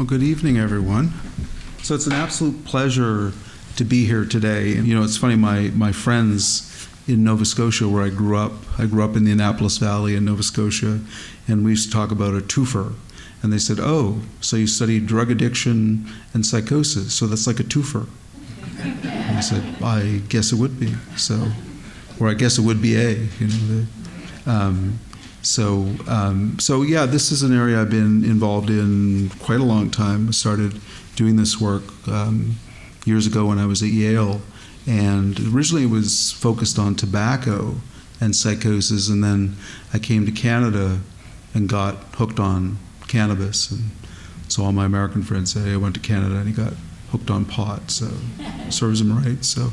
Well, good evening, everyone. So it's an absolute pleasure to be here today. And, it's funny, my friends in Nova Scotia, where I grew up in the Annapolis Valley in Nova Scotia, and we used to talk about a twofer. And they said, oh, so you studied drug addiction and psychosis, so that's like a twofer. And I said, I guess it would be. So, or I guess it would be a, So yeah, this is an area I've been involved in quite a long time. I started doing this work years ago when I was at Yale, and originally it was focused on tobacco and psychosis, and then I came to Canada and got hooked on cannabis, and so all my American friends say I went to Canada and he got hooked on pot, so serves him right. So,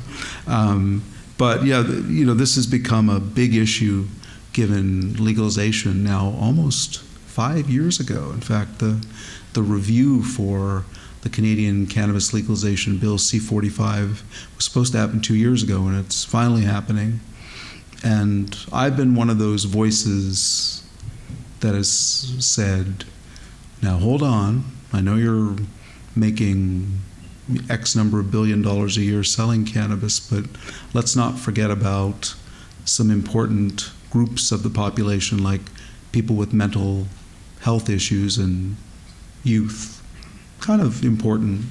but yeah, this has become a big issue given legalization now almost 5 years ago. In fact, the review for the Canadian cannabis legalization bill C-45 was supposed to happen 2 years ago, and it's finally happening. And I've been one of those voices that has said, now hold on, I know you're making X number of $1 billion a year selling cannabis, but let's not forget about some important groups of the population, like people with mental health issues and youth, kind of important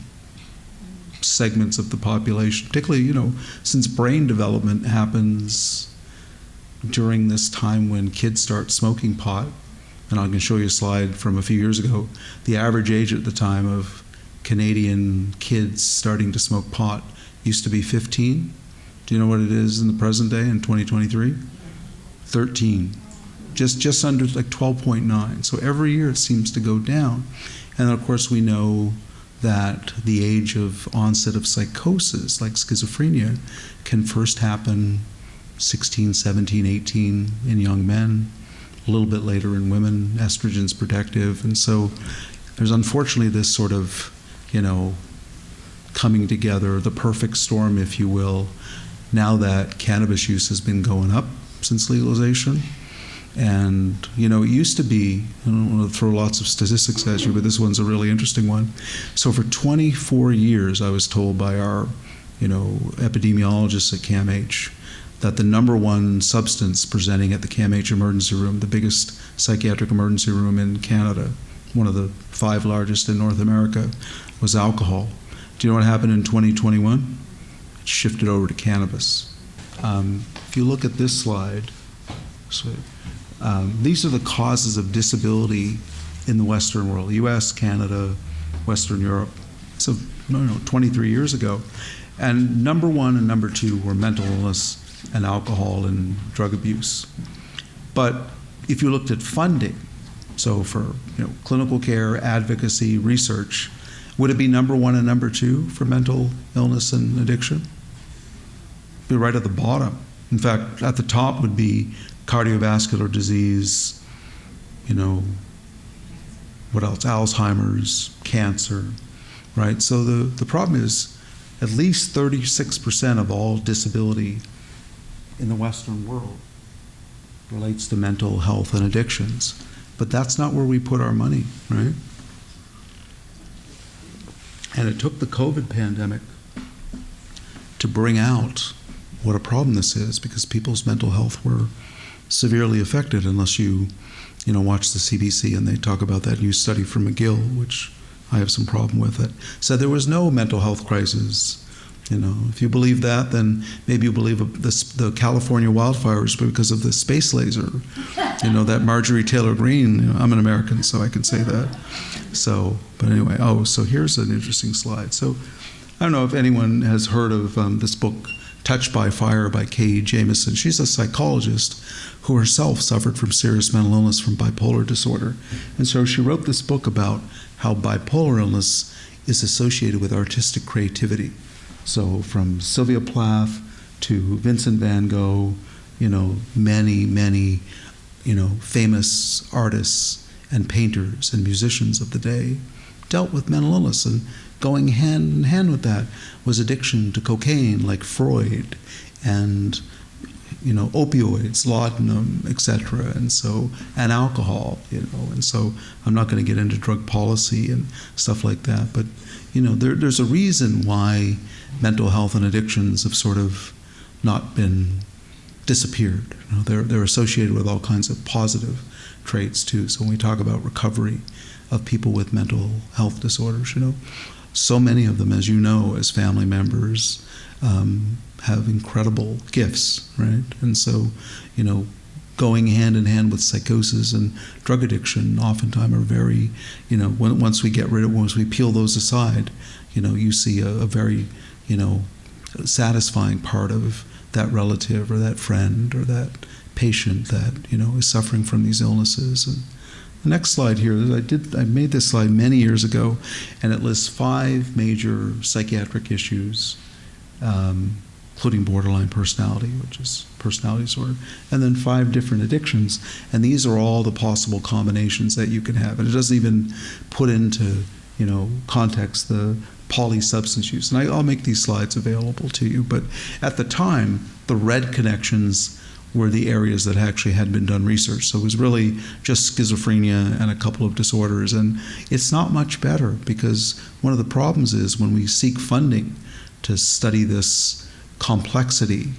segments of the population, particularly, since brain development happens during this time when kids start smoking pot. And I can show you a slide from a few years ago. The average age at the time of Canadian kids starting to smoke pot used to be 15. Do you know what it is in the present day in 2023? 13. Just under like 12.9. So every year it seems to go down. And of course we know that the age of onset of psychosis, like schizophrenia, can first happen 16, 17, 18 in young men, a little bit later in women. Estrogen's protective. And so there's unfortunately this sort of, coming together, the perfect storm, if you will, now that cannabis use has been going up since legalization. And, it used to be, I don't want to throw lots of statistics at you, but this one's a really interesting one. So for 24 years, I was told by our, epidemiologists at CAMH that the number one substance presenting at the CAMH emergency room, the biggest psychiatric emergency room in Canada, one of the 5 largest in North America, was alcohol. Do you know what happened in 2021? It shifted over to cannabis. If you look at this slide, these are the causes of disability in the Western world, US, Canada, Western Europe. So, 23 years ago. And number 1 and number 2 were mental illness and alcohol and drug abuse. But if you looked at funding, so for clinical care, advocacy, research, would it be number 1 and number 2 for mental illness and addiction? It'd be right at the bottom. In fact, at the top would be cardiovascular disease, what else? Alzheimer's, cancer, right? So the problem is at least 36% of all disability in the Western world relates to mental health and addictions. But that's not where we put our money, right? And it took the COVID pandemic to bring out what a problem this is, because people's mental health were severely affected, unless you watch the CBC and they talk about that new study from McGill, which I have some problem with it. Said there was no mental health crisis. If you believe that, then maybe you believe the California wildfires because of the space laser. That Marjorie Taylor Greene. I'm an American, so I can say that. So, but anyway, so here's an interesting slide. So, I don't know if anyone has heard of this book, Touched by Fire by Kay Jamison. She's a psychologist who herself suffered from serious mental illness from bipolar disorder. And so she wrote this book about how bipolar illness is associated with artistic creativity. So from Sylvia Plath to Vincent van Gogh, many, famous artists and painters and musicians of the day dealt with mental illness, and going hand in hand with that was addiction to cocaine, like Freud, and opioids, laudanum, etc., and alcohol, and so I'm not going to get into drug policy and stuff like that, but there's a reason why mental health and addictions have sort of not been disappeared. They're associated with all kinds of positive traits too. So when we talk about recovery of people with mental health disorders, so many of them, as as family members, have incredible gifts, right? And so, going hand in hand with psychosis and drug addiction oftentimes are very, once we peel those aside, you see a very, satisfying part of that relative or that friend or that patient that, is suffering from these illnesses. And the next slide here, I made this slide many years ago, and it lists 5 major psychiatric issues, including borderline personality, which is personality disorder, and then 5 different addictions. And these are all the possible combinations that you can have. And it doesn't even put into, context the polysubstance use. And I'll make these slides available to you. But at the time, the red connections were the areas that actually had been done research. So it was really just schizophrenia and a couple of disorders. And it's not much better, because one of the problems is when we seek funding to study this complexity,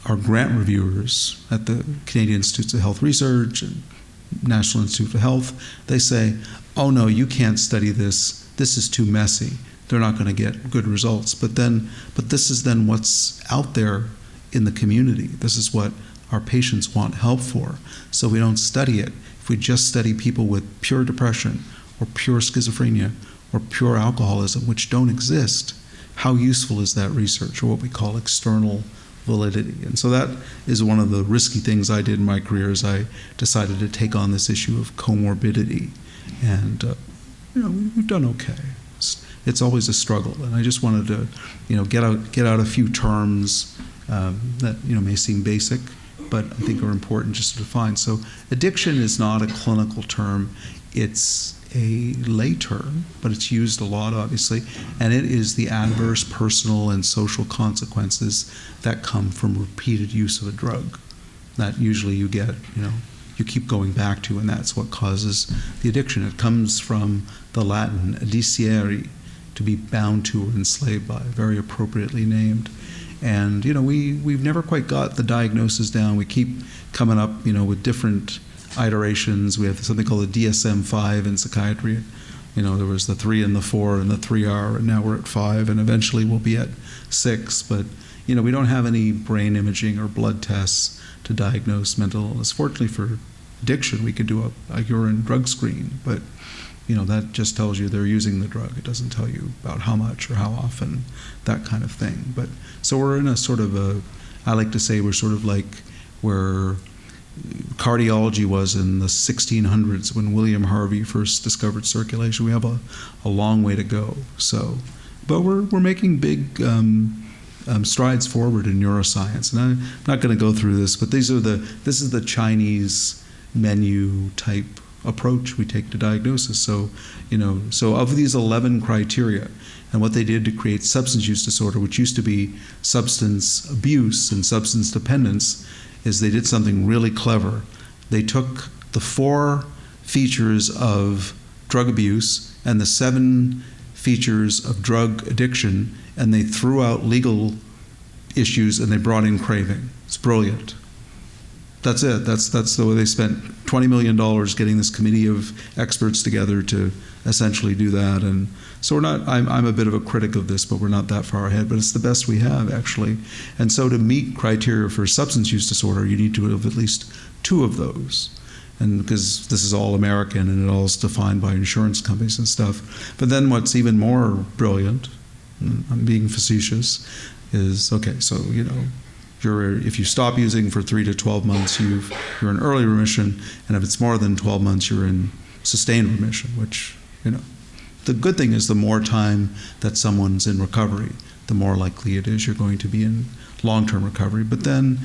our grant reviewers at the Canadian Institutes of Health Research and National Institute for Health, they say, oh no, you can't study this. This is too messy. They're not going to get good results. But this is then what's out there in the community. This is what our patients want help for. So we don't study it. If we just study people with pure depression or pure schizophrenia or pure alcoholism, which don't exist, how useful is that research, or what we call external validity? And so that is one of the risky things I did in my career, is I decided to take on this issue of comorbidity. And we've done okay. It's always a struggle, and I just wanted to get out a few terms that may seem basic, but I think are important just to define. So addiction is not a clinical term. It's a lay term, but it's used a lot, obviously, and it is the adverse personal and social consequences that come from repeated use of a drug that usually you get, you keep going back to, and that's what causes the addiction. It comes from the Latin adicere, to be bound to or enslaved by, very appropriately named. And we've never quite got the diagnosis down. We keep coming up with different iterations. We have something called the DSM-5 in psychiatry. There was the 3 and the 4 and the 3R, and now we're at 5, and eventually we'll be at 6. But we don't have any brain imaging or blood tests to diagnose mental illness. Fortunately for addiction, we could do a urine drug screen, but that just tells you they're using the drug. It doesn't tell you about how much or how often, that kind of thing. But so we're in a sort of I like to say we're sort of like where cardiology was in the 1600s when William Harvey first discovered circulation. We have a long way to go. So, but we're making big strides forward in neuroscience. And I'm not going to go through this, but this is the Chinese menu type approach we take to diagnosis. So, so of these 11 criteria, and what they did to create substance use disorder, which used to be substance abuse and substance dependence, is they did something really clever. They took the 4 features of drug abuse and the 7 features of drug addiction, and they threw out legal issues and they brought in craving. It's brilliant. That's it. That's the way they spent $20 million getting this committee of experts together to essentially do that. And so we're not, I'm a bit of a critic of this, but we're not that far ahead, but it's the best we have, actually. And so to meet criteria for substance use disorder, you need to have at least 2 of those. And because this is all American and it all is defined by insurance companies and stuff. But then what's even more brilliant, and I'm being facetious, is, okay, so, if you stop using for 3 to 12 months, you're in early remission, and if it's more than 12 months, you're in sustained remission, which, the good thing is the more time that someone's in recovery, the more likely it is you're going to be in long-term recovery. But then,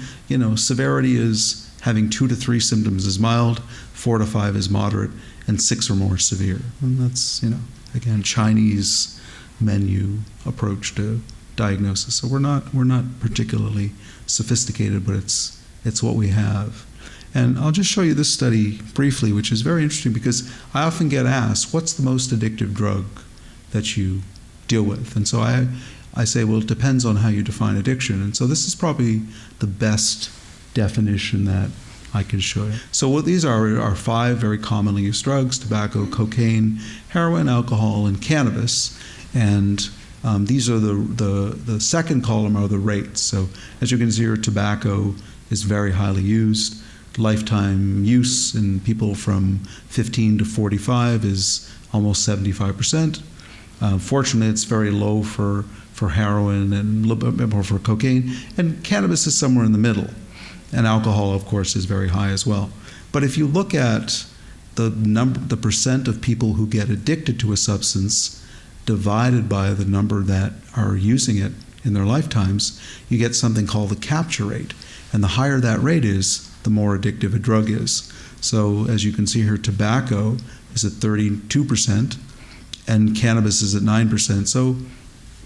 severity is having 2 to 3 symptoms is mild, 4 to 5 is moderate, and 6 or more severe. And that's, again, Chinese menu approach to diagnosis. So we're not particularly sophisticated, but it's what we have. And I'll just show you this study briefly, which is very interesting because I often get asked, what's the most addictive drug that you deal with? And so I say, well, it depends on how you define addiction. And so this is probably the best definition that I can show you. So what these are 5 very commonly used drugs: tobacco, cocaine, heroin, alcohol, and cannabis. And these are the second column are the rates. So as you can see here, tobacco is very highly used. Lifetime use in people from 15 to 45 is almost 75%. Fortunately, it's very low for heroin and a little bit more for cocaine. And cannabis is somewhere in the middle. And alcohol, of course, is very high as well. But if you look at the percent of people who get addicted to a substance divided by the number that are using it in their lifetimes, you get something called the capture rate. And the higher that rate is, the more addictive a drug is. So as you can see here, tobacco is at 32% and cannabis is at 9%. So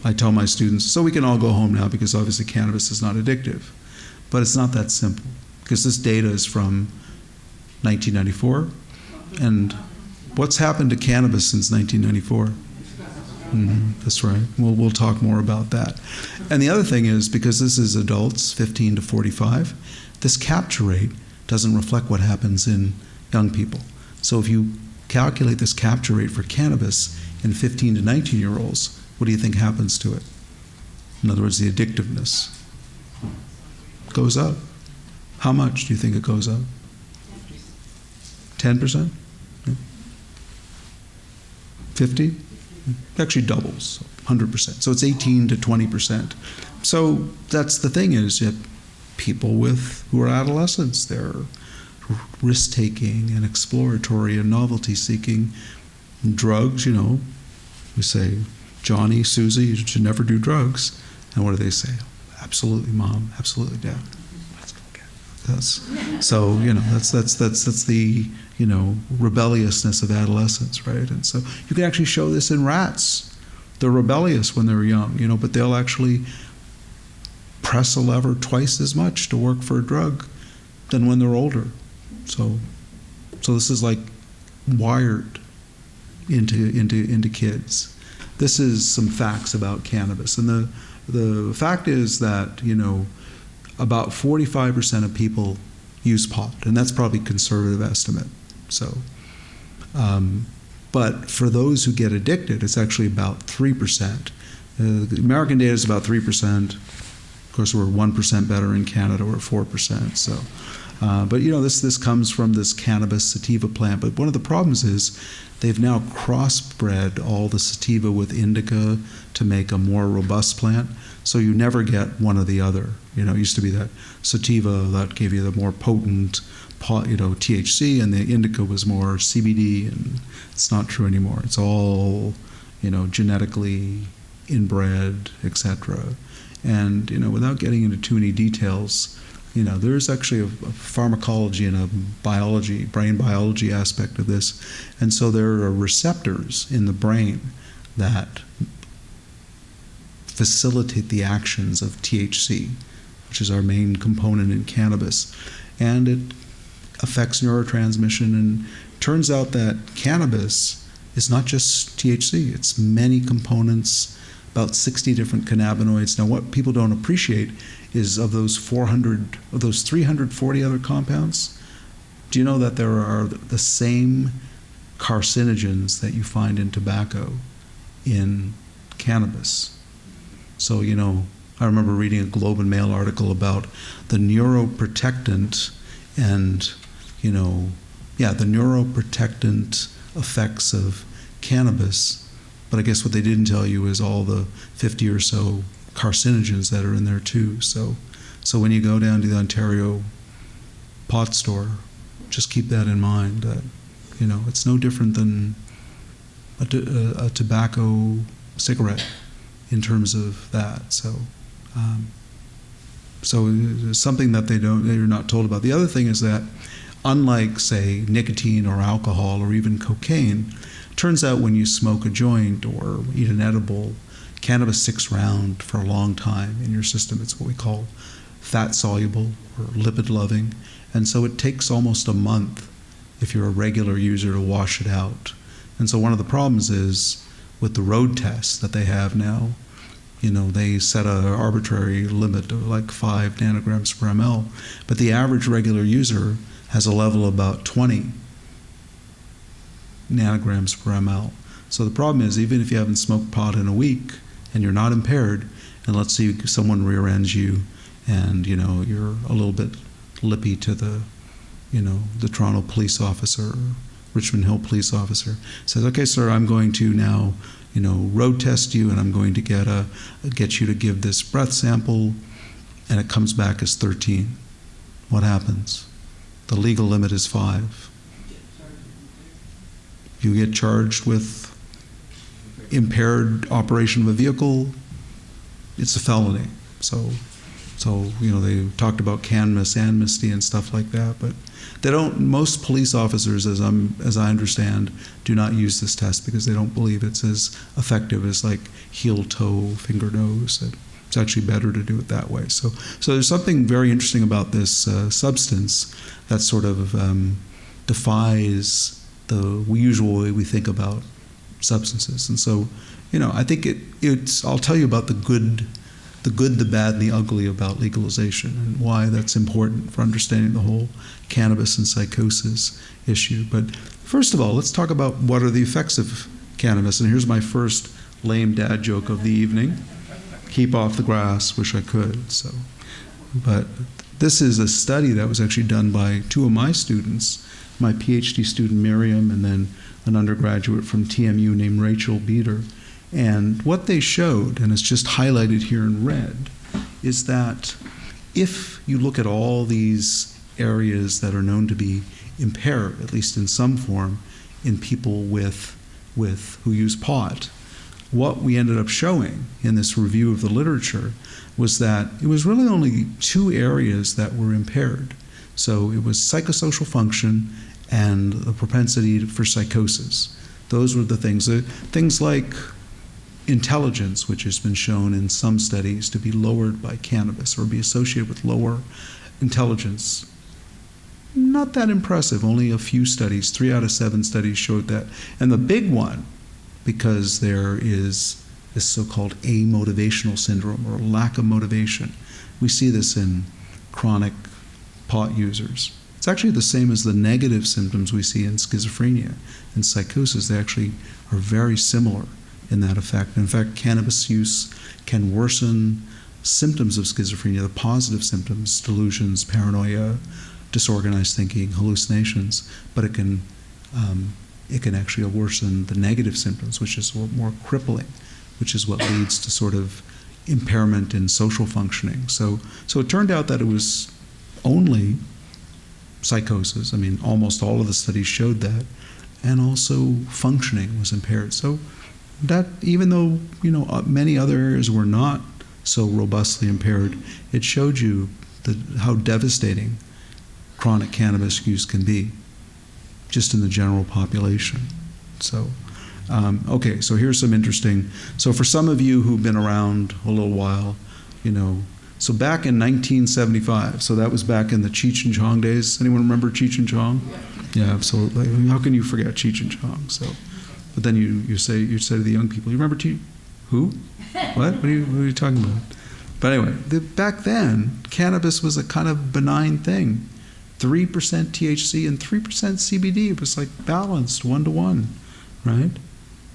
I tell my students, so we can all go home now because obviously cannabis is not addictive. But it's not that simple because this data is from 1994. And what's happened to cannabis since 1994? That's right. We'll talk more about that. And the other thing is, because this is adults 15 to 45, this capture rate doesn't reflect what happens in young people. So if you calculate this capture rate for cannabis in 15 to 19-year-olds, what do you think happens to it? In other words, the addictiveness goes up. How much do you think it goes up? 10%? 50? It actually doubles, 100%. So it's 18 to 20%. So that's the thing is that people who are adolescents, they're risk-taking and exploratory and novelty-seeking. Drugs, we say, Johnny, Susie, you should never do drugs. And what do they say? Absolutely, Mom. Absolutely, Dad. Let's go get it. That's the rebelliousness of adolescence, right? And so you can actually show this in rats. They're rebellious when they're young, but they'll actually press a lever twice as much to work for a drug than when they're older. So this is like wired into kids. This is some facts about cannabis, and the fact is that about 45% of people use pot, and that's probably a conservative estimate. So, but for those who get addicted, it's actually about 3%. The American data is about 3%. Of course, we're 1% better in Canada. We're 4%. So, but this comes from this cannabis sativa plant. But one of the problems is they've now crossbred all the sativa with indica to make a more robust plant. So you never get one or the other. It used to be that sativa that gave you the more potent, THC, and the indica was more CBD, and it's not true anymore. It's all, genetically inbred, etc. And without getting into too many details, there's actually a pharmacology and a brain biology aspect of this. And so there are receptors in the brain that facilitate the actions of THC, which is our main component in cannabis. And it affects neurotransmission. And turns out that cannabis is not just THC, it's many components, about 60 different cannabinoids. Now, what people don't appreciate is of those 340 other compounds, do you know that there are the same carcinogens that you find in tobacco in cannabis? So, I remember reading a Globe and Mail article about the neuroprotectant and, the neuroprotectant effects of cannabis. But I guess what they didn't tell you is all the 50 or so carcinogens that are in there too. So when you go down to the Ontario pot store, just keep that in mind, that, it's no different than a tobacco cigarette in terms of that. So it's something that they're not told about. The other thing is that unlike, say, nicotine or alcohol or even cocaine, turns out when you smoke a joint or eat an edible, cannabis sticks around for a long time in your system. It's what we call fat-soluble or lipid-loving. And so it takes almost a month, if you're a regular user, to wash it out. And so one of the problems is with the road tests that they have now, they set an arbitrary limit of like 5 nanograms per ml, but the average regular user has a level of about 20 nanograms per ml. So the problem is, even if you haven't smoked pot in a week and you're not impaired, and let's say someone rear ends you and you're a little bit lippy to the Toronto police officer, Richmond Hill police officer, says, okay, sir, I'm going to now road test you, and I'm going to get you to give this breath sample, and it comes back as 13. What happens? The legal limit is 5. You get charged with impaired operation of a vehicle. It's a felony. So they talked about cannabis amnesty and stuff like that, but they don't. Most police officers, as I understand, do not use this test because they don't believe it's as effective as like heel, toe, finger, nose. It's actually better to do it that way. So there's something very interesting about this substance that sort of defies the usual way we think about substances. And so, I think it's. I'll tell you about the good, the bad, and the ugly about legalization, and why that's important for understanding the whole cannabis and psychosis issue. But first of all, let's talk about what are the effects of cannabis. And here's my first lame dad joke of the evening. Keep off the grass, wish I could. But this is a study that was actually done by 2 of my students, my PhD student Miriam, and then an undergraduate from TMU named Rachel Beater. And what they showed, and it's just highlighted here in red, is that if you look at all these areas that are known to be impaired, at least in some form, in people who use pot, what we ended up showing in this review of the literature was that it was really only 2 areas that were impaired. So it was psychosocial function and the propensity for psychosis. Those were the things. Things like intelligence, which has been shown in some studies to be lowered by cannabis or be associated with lower intelligence. Not that impressive. Only a few studies, 3 out of 7 studies showed that. And the big one, because there is this so-called amotivational syndrome, or lack of motivation. We see this in chronic pot users. It's actually the same as the negative symptoms we see in schizophrenia and psychosis. They actually are very similar in that effect. In fact, cannabis use can worsen symptoms of schizophrenia, the positive symptoms, delusions, paranoia, disorganized thinking, hallucinations, but it can actually worsen the negative symptoms, which is more crippling, which is what leads to sort of impairment in social functioning. So it turned out that it was only psychosis. I mean, almost all of the studies showed that, and also functioning was impaired. So that, even though many other areas were not so robustly impaired, it showed you how devastating chronic cannabis use can be, just in the general population. So, okay, so here's some interesting. So for some of you who've been around a little while, so back in 1975, so that was back in the Cheech and Chong days. Anyone remember Cheech and Chong? Yeah, absolutely. How can you forget Cheech and Chong? So, but then you say to the young people, you remember who? What? What are you talking about? But anyway, back then, cannabis was a kind of benign thing. 3% THC and 3% CBD. It was like balanced 1-to-1, right?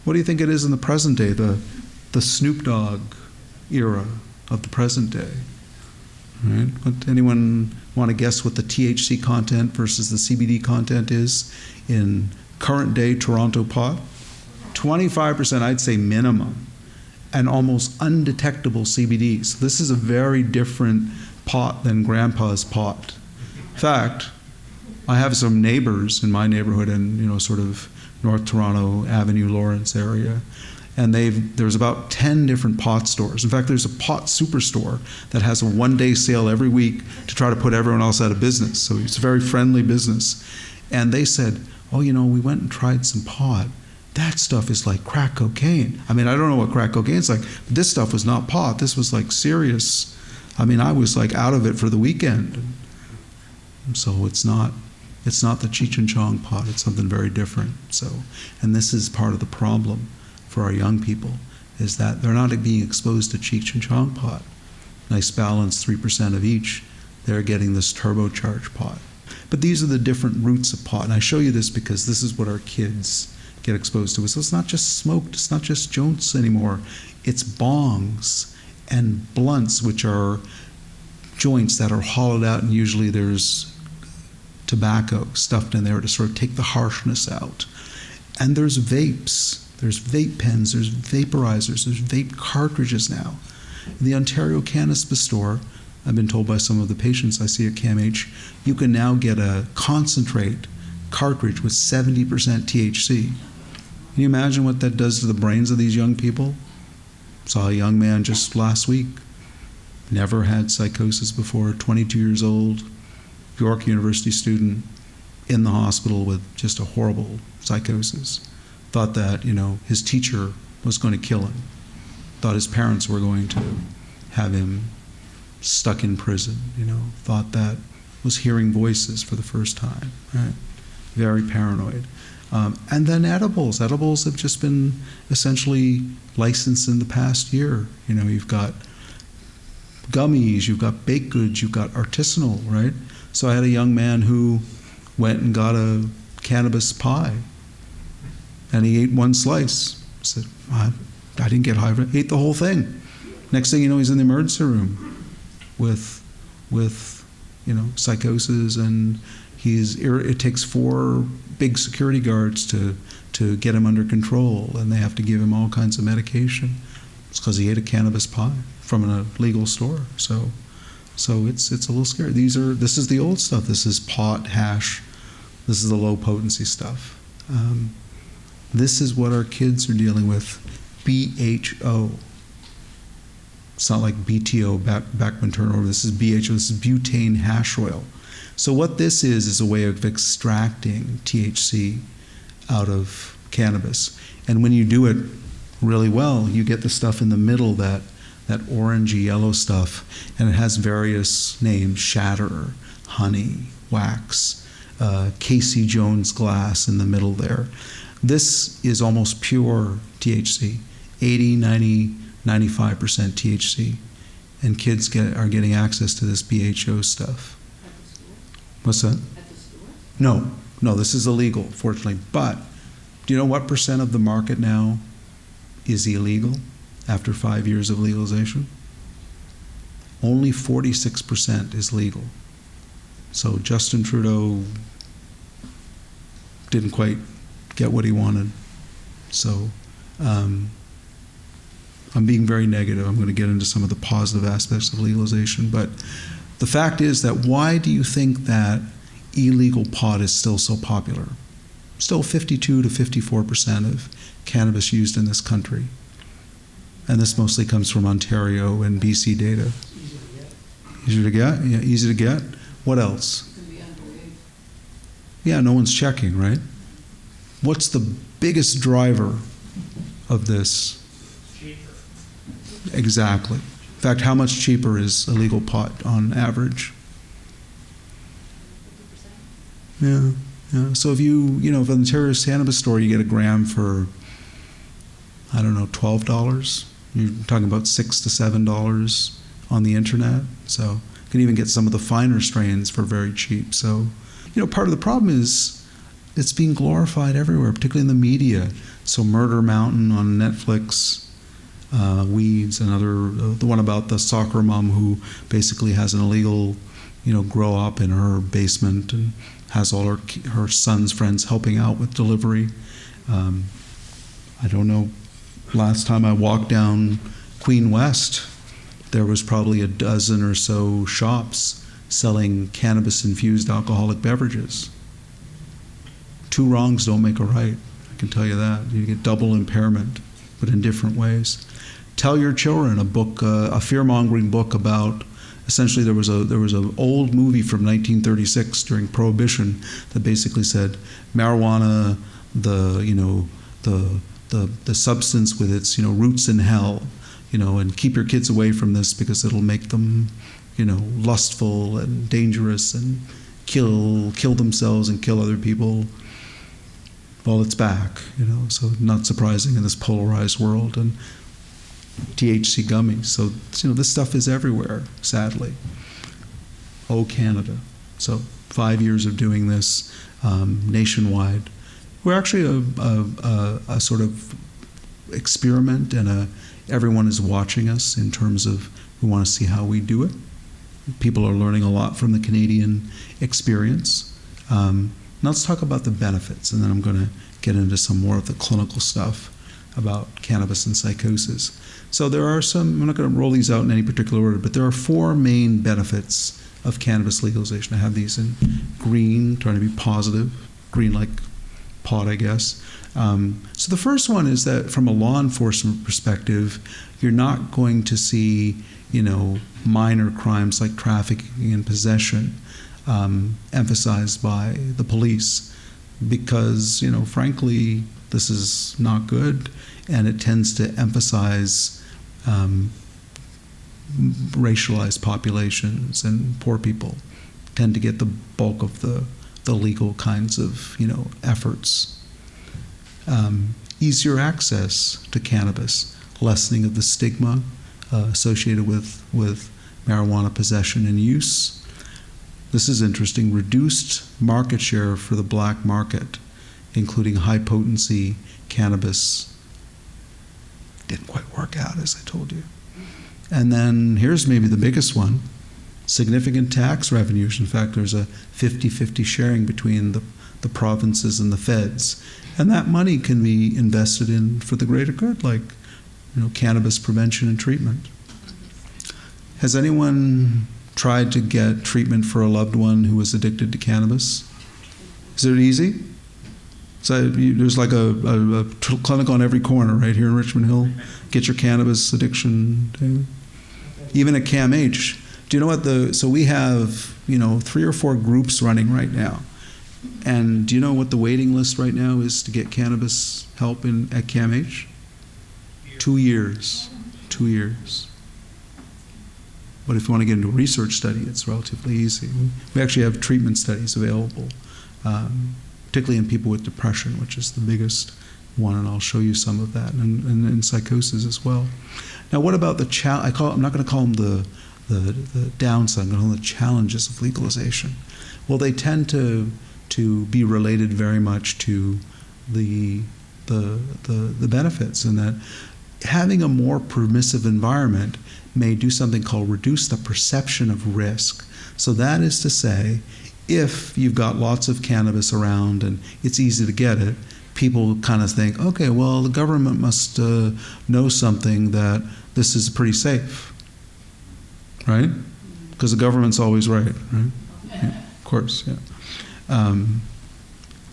What do you think it is in the present day, the Snoop Dogg era of the present day, right? Anyone want to guess what the THC content versus the CBD content is in current day Toronto pot? 25%, I'd say minimum, and almost undetectable CBD. So this is a very different pot than Grandpa's pot. In fact, I have some neighbors in my neighborhood in sort of North Toronto Avenue Lawrence area, and there's about 10 different pot stores. In fact, there's a pot superstore that has a 1-day sale every week to try to put everyone else out of business. So it's a very friendly business. And they said, we went and tried some pot. That stuff is like crack cocaine. I mean, I don't know what crack cocaine is like, but this stuff was not pot. This was like serious I mean, I was like out of it for the weekend. So it's not the Cheech and Chong pot. It's something very different. So, and this is part of the problem for our young people, is that they're not being exposed to Cheech and Chong pot. Nice balance, 3% of each. They're getting this turbocharged pot. But these are the different roots of pot. And I show you this because this is what our kids get exposed to. So it's not just smoked, it's not just joints anymore. It's bongs and blunts, which are joints that are hollowed out, and usually there's tobacco stuffed in there to sort of take the harshness out. And there's vapes, there's vape pens, there's vaporizers, there's vape cartridges now. In the Ontario Cannabis store, I've been told by some of the patients I see at CAMH, you can now get a concentrate cartridge with 70% THC. Can you imagine what that does to the brains of these young people? Saw a young man just last week, never had psychosis before, 22 years old, York University student, in the hospital with just a horrible psychosis. Thought that, his teacher was going to kill him. Thought his parents were going to have him stuck in prison, thought that was hearing voices for the first time, right? Very paranoid. And then edibles. Edibles have just been essentially licensed in the past year. You've got gummies, you've got baked goods, you've got artisanal, right? So I had a young man who went and got a cannabis pie, and he ate one slice. I said, I didn't get high, ate the whole thing. Next thing you know, he's in the emergency room with psychosis, and it takes 4 big security guards to get him under control, and they have to give him all kinds of medication. It's because he ate a cannabis pie from a legal store. So it's a little scary. This is the old stuff. This is pot, hash. This is the low potency stuff. This is what our kids are dealing with. BHO. It's not like BTO, Backman turnover. This is BHO. This is butane hash oil. So what this is a way of extracting THC out of cannabis. And when you do it really well, you get the stuff in the middle, that orangey yellow stuff, and it has various names: shatter, honey, wax, Casey Jones glass in the middle there. This is almost pure THC, 80, 90, 95% THC, and kids are getting access to this BHO stuff. At the store? What's that? At the store? No, this is illegal, fortunately. But do you know what % of the market now is illegal after 5 years of legalization? Only 46% is legal. So Justin Trudeau didn't quite get what he wanted. So I'm being very negative. I'm going to get into some of the positive aspects of legalization. But the fact is that why do you think that illegal pot is still so popular? Still 52 to 54% of cannabis used in this country. And this mostly comes from Ontario and BC data. Easier to get? Yeah, easy to get. What else? It can be underage. Yeah, no one's checking, right? What's the biggest driver of this? Cheaper. Exactly. In fact, how much cheaper is illegal pot on average? 50%? Yeah. So if if in the Ontario Cannabis store you get a gram for, I don't know, $12, you're talking about $6 to $7 on the internet. So you can even get some of the finer strains for very cheap. So, part of the problem is it's being glorified everywhere, particularly in the media. So Murder Mountain on Netflix, Weeds, the one about the soccer mom who basically has an illegal, grow up in her basement and has all her son's friends helping out with delivery. I don't know, last time I walked down Queen West, there was probably a dozen or so shops selling cannabis-infused alcoholic beverages. 2 wrongs don't make a right, I can tell you that. You get double impairment, but in different ways. Tell your children a fear-mongering book about, essentially there was an old movie from 1936 during Prohibition that basically said marijuana, the substance with its roots in hell, and keep your kids away from this because it'll make them, lustful and dangerous and kill themselves and kill other people. Well, it's back, so not surprising in this polarized world. And THC gummies. So, this stuff is everywhere, sadly. Oh, Canada. So 5 years of doing this nationwide. We're actually a sort of experiment, and everyone is watching us in terms of we want to see how we do it. People are learning a lot from the Canadian experience. Now let's talk about the benefits, and then I'm going to get into some more of the clinical stuff about cannabis and psychosis. So there are some, I'm not going to roll these out in any particular order, but there are 4 main benefits of cannabis legalization. I have these in green, trying to be positive, green like pot, I guess. So the first one is that from a law enforcement perspective, you're not going to see, minor crimes like trafficking and possession emphasized by the police because, frankly, this is not good, and it tends to emphasize racialized populations, and poor people tend to get the bulk of the legal kinds of efforts. Easier access to cannabis, lessening of the stigma associated with marijuana possession and use. This is interesting. Reduced market share for the black market, including high potency cannabis. Didn't quite work out, as I told you. And then here's maybe the biggest one, significant tax revenues. In fact, there's a 50-50 sharing between the provinces and the feds. And that money can be invested in for the greater good, like cannabis prevention and treatment. Has anyone tried to get treatment for a loved one who was addicted to cannabis? Is it easy? So there's like a clinic on every corner right here in Richmond Hill. Get your cannabis addiction thing. Even at CAMH. Do you know what so we have, 3 or 4 groups running right now. And do you know what the waiting list right now is to get cannabis help at CAMH? 2 years. 2 years. But if you want to get into a research study, it's relatively easy. We actually have treatment studies available, particularly in people with depression, which is the biggest one, and I'll show you some of that, and psychosis as well. Now, what about I'm not going to call them the downside, I'm going to call them the challenges of legalization. Well, they tend to be related very much to the benefits, in that having a more permissive environment may do something called reduce the perception of risk. So that is to say, if you've got lots of cannabis around and it's easy to get it, people kind of think, okay, well, the government must know something that this is pretty safe, right? Because the government's always right? Yeah, of course, yeah.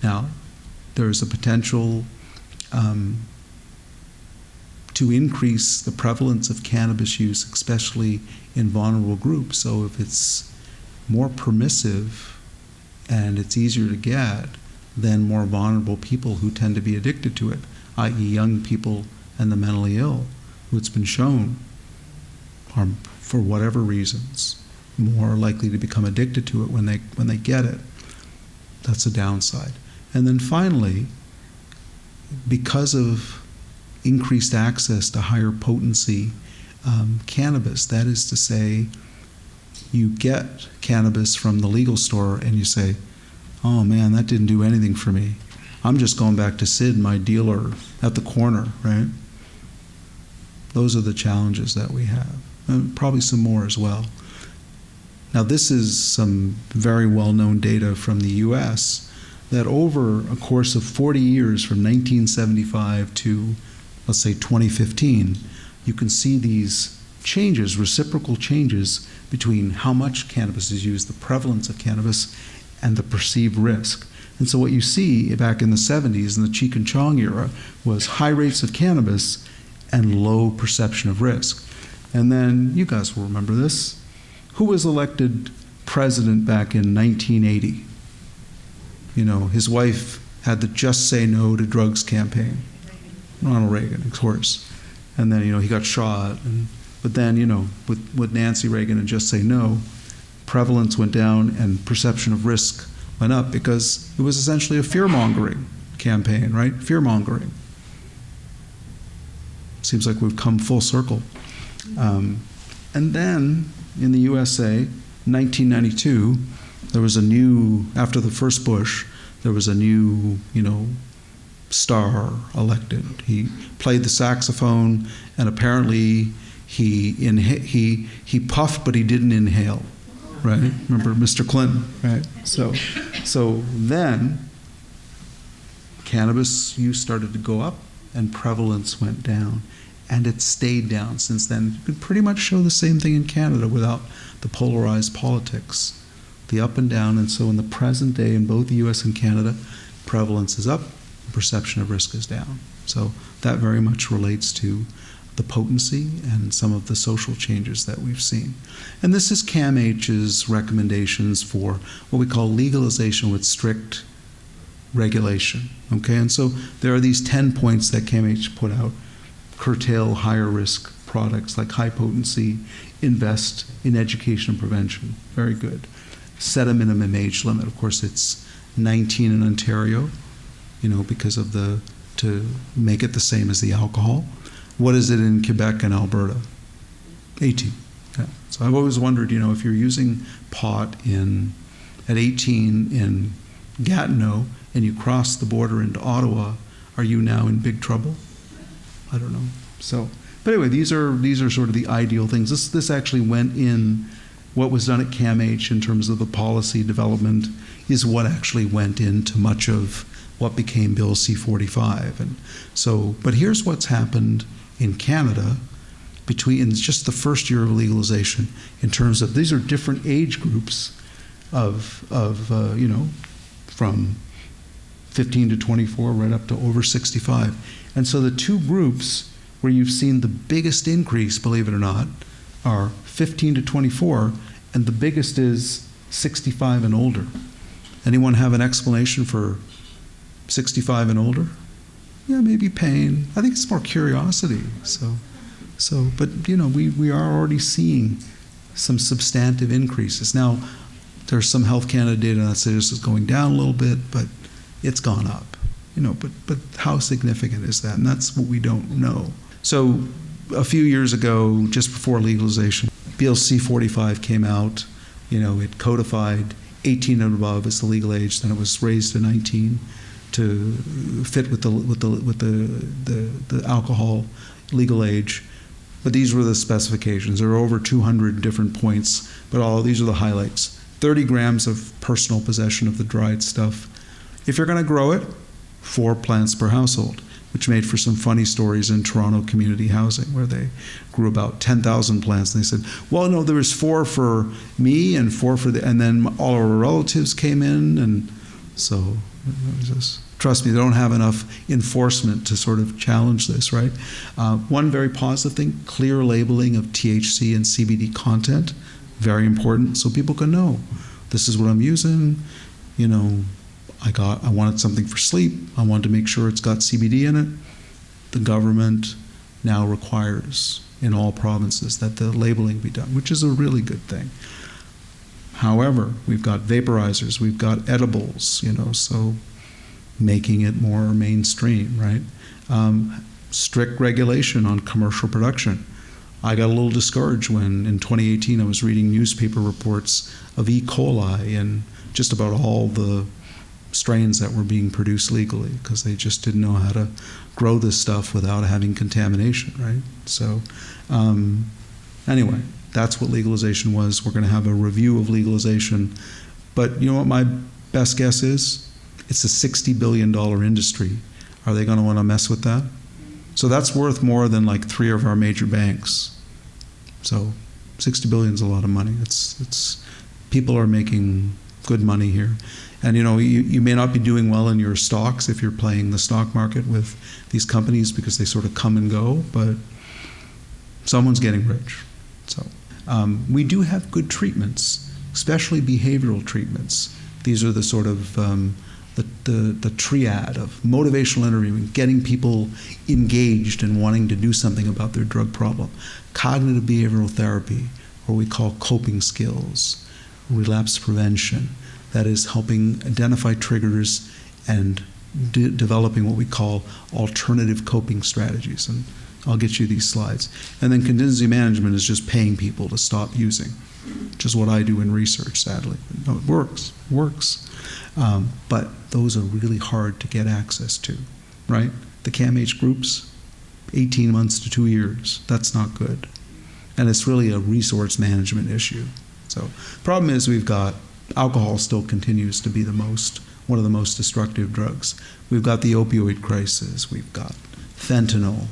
Now, there's a potential to increase the prevalence of cannabis use, especially in vulnerable groups. So if it's more permissive and it's easier to get, then more vulnerable people who tend to be addicted to it, i.e. young people and the mentally ill, who it's been shown are, for whatever reasons, more likely to become addicted to it when they get it. That's a downside. And then finally, because of increased access to higher potency cannabis, that is to say, you get cannabis from the legal store and you say, oh man, that didn't do anything for me. I'm just going back to Sid, my dealer at the corner, right? Those are the challenges that we have. And probably some more as well. Now, this is some very well-known data from the US that over a course of 40 years, from 1975 to, let's say, 2015, you can see these changes, reciprocal changes, between how much cannabis is used, the prevalence of cannabis, and the perceived risk. And so what you see back in the 70s, in the Cheech and Chong era, was high rates of cannabis and low perception of risk. And then, you guys will remember this, who was elected president back in 1980? His wife had the Just Say No to Drugs campaign. Ronald Reagan, of course. And then, he got shot. But then, with Nancy Reagan and Just Say No, prevalence went down and perception of risk went up because it was essentially a fear-mongering campaign, right? Fear-mongering. Seems like we've come full circle. And then, in the USA, 1992, there was after the first Bush, there was a new, star elected. He played the saxophone, and apparently he puffed, but he didn't inhale, right? Remember Mr. Clinton, right? So then cannabis use started to go up, and prevalence went down, and it stayed down since then. You can pretty much show the same thing in Canada without the polarized politics, the up and down. And so in the present day, in both the U.S. and Canada, prevalence is up, perception of risk is down. So that very much relates to the potency and some of the social changes that we've seen. And this is CAMH's recommendations for what we call legalization with strict regulation. Okay, and so there are these 10 points that CAMH put out: curtail higher risk products like high potency, invest in education and prevention. Very good. Set a minimum age limit. Of course, it's 19 in Ontario, because of to make it the same as the alcohol. What is it in Quebec and Alberta? 18. Yeah. So I've always wondered, if you're using pot at 18 in Gatineau and you cross the border into Ottawa, are you now in big trouble? I don't know. So, but anyway, these are sort of the ideal things. This actually went in. What was done at CAMH in terms of the policy development is what actually went into much of what became Bill C-45. And so, but here's what's happened in Canada in just the first year of legalization in terms of these are different age groups of from 15 to 24 right up to over 65. And so the two groups where you've seen the biggest increase, believe it or not, are 15 to 24, and the biggest is 65 and older. Anyone have an explanation for 65 and older? Yeah, maybe pain. I think it's more curiosity. But we are already seeing some substantive increases. Now, there's some Health Canada data that says this is going down a little bit, but it's gone up. But how significant is that? And that's what we don't know. So a few years ago, just before legalization, Bill C-45 came out. It codified 18 and above as the legal age. Then it was raised to 19 to fit with the alcohol legal age. But these were the specifications. There are over 200 different points, but these are the highlights. 30 grams of personal possession of the dried stuff. If you're going to grow it, 4 plants per household, which made for some funny stories in Toronto community housing where they grew about 10,000 plants. And they said, well, no, there was 4 for me and 4 for and then all our relatives came in. And so trust me, they don't have enough enforcement to sort of challenge this, right? One very positive thing, clear labeling of THC and CBD content, very important, so people can know this is what I'm using. I wanted something for sleep. I wanted to make sure it's got CBD in it. The government now requires in all provinces that the labeling be done, which is a really good thing. However, we've got vaporizers, we've got edibles, so making it more mainstream, right? Strict regulation on commercial production. I got a little discouraged when in 2018 I was reading newspaper reports of E. coli and just about all the strains that were being produced legally because they just didn't know how to grow this stuff without having contamination, right? So anyway, that's what legalization was. We're going to have a review of legalization. But you know what my best guess is? It's a $60 billion industry. Are they going to want to mess with that? So that's worth more than like 3 of our major banks. So 60 billion is a lot of money. It's people are making good money here. And you may not be doing well in your stocks if you're playing the stock market with these companies because they sort of come and go, but someone's getting rich. So we do have good treatments, especially behavioral treatments. These are the sort of the triad of motivational interviewing, getting people engaged and wanting to do something about their drug problem, cognitive behavioral therapy, or we call coping skills, relapse prevention, that is helping identify triggers and developing what we call alternative coping strategies. And I'll get you these slides. And then contingency management is just paying people to stop using, which is what I do in research, sadly. No, it works. But those are really hard to get access to, right? The CAMH groups, 18 months to 2 years. That's not good. And it's really a resource management issue. So problem is we've got alcohol still continues to be one of the most destructive drugs. We've got the opioid crisis. We've got fentanyl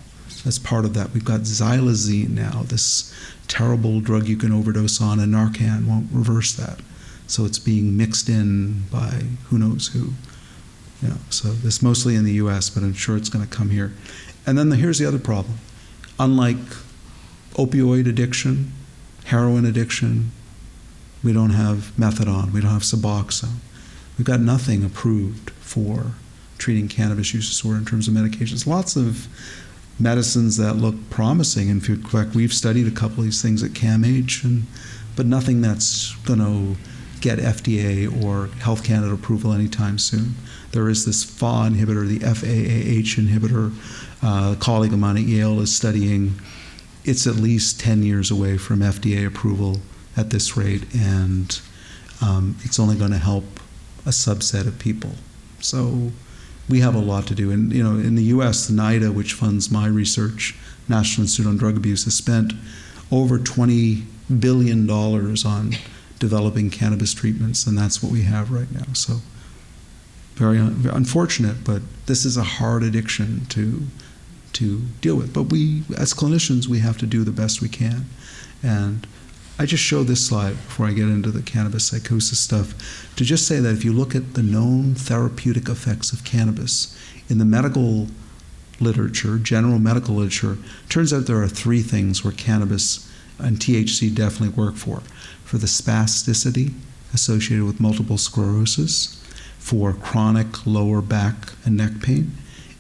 as part of that. We've got xylazine now, this terrible drug you can overdose on, and Narcan won't reverse that. So it's being mixed in by who knows who. So this mostly in the U.S., but I'm sure it's going to come here. And then here's the other problem. Unlike opioid addiction, heroin addiction, we don't have methadone, we don't have Suboxone. We've got nothing approved for treating cannabis use disorder in terms of medications. Lots of medicines that look promising. In fact, we've studied a couple of these things at CAMH, but nothing that's going to get FDA or Health Canada approval anytime soon. There is this FAAH inhibitor, the FAAH inhibitor. A colleague of mine at Yale is studying. It's at least 10 years away from FDA approval at this rate, and it's only going to help a subset of people. So we have a lot to do. And in the U.S., the NIDA, which funds my research, National Institute on Drug Abuse, has spent over $20 billion on developing cannabis treatments, and that's what we have right now. So very unfortunate, but this is a hard addiction to deal with. But we, as clinicians, we have to do the best we can. And I just show this slide before I get into the cannabis psychosis stuff to just say that if you look at the known therapeutic effects of cannabis in the medical literature, general medical literature, turns out there are 3 things where cannabis and THC definitely work for the spasticity associated with multiple sclerosis, for chronic lower back and neck pain,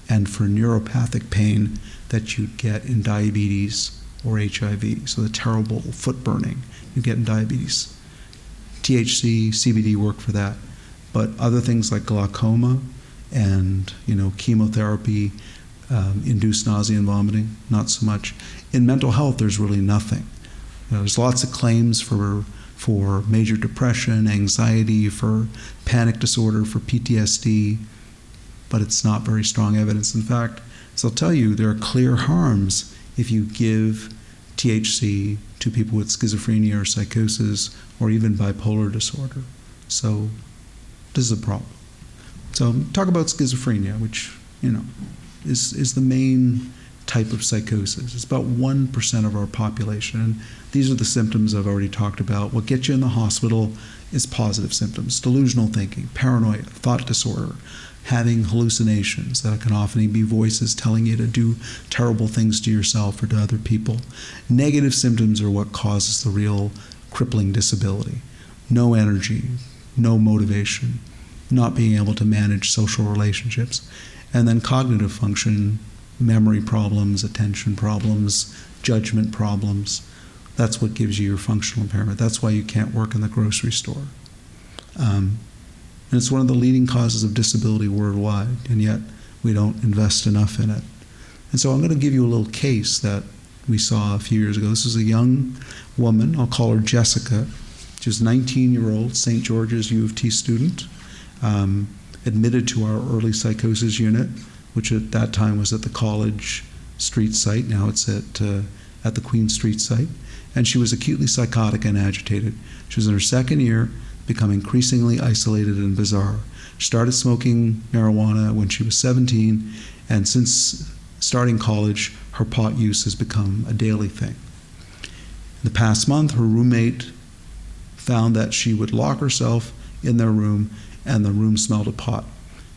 and for neuropathic pain that you'd get in diabetes or HIV. So the terrible foot burning you get in diabetes. THC, CBD work for that. But other things like glaucoma and chemotherapy, induced nausea and vomiting, not so much. In mental health, there's really nothing. There's lots of claims for major depression, anxiety, for panic disorder, for PTSD, but it's not very strong evidence. In fact, as I'll tell you, there are clear harms if you give THC to people with schizophrenia or psychosis or even bipolar disorder. So this is a problem. So talk about schizophrenia, which is the main type of psychosis. It's about 1% of our population, and these are the symptoms I've already talked about. What gets you in the hospital is positive symptoms: delusional thinking, paranoia, thought disorder, having hallucinations that can often be voices telling you to do terrible things to yourself or to other people. Negative symptoms are what causes the real crippling disability: no energy, no motivation, not being able to manage social relationships. And then cognitive function: memory problems, attention problems, judgment problems. That's what gives you your functional impairment. That's why you can't work in the grocery store. And it's one of the leading causes of disability worldwide, and yet we don't invest enough in it. And so I'm going to give you a little case that we saw a few years ago. This is a young woman. I'll call her Jessica. She's a 19-year-old St. George's U of T student, admitted to our early psychosis unit, which at that time was at the College Street site. Now it's at the Queen Street site. And she was acutely psychotic and agitated. She was in her second year, become increasingly isolated and bizarre. She started smoking marijuana when she was 17, and since starting college, her pot use has become a daily thing. In the past month, her roommate found that she would lock herself in their room, and the room smelled of pot.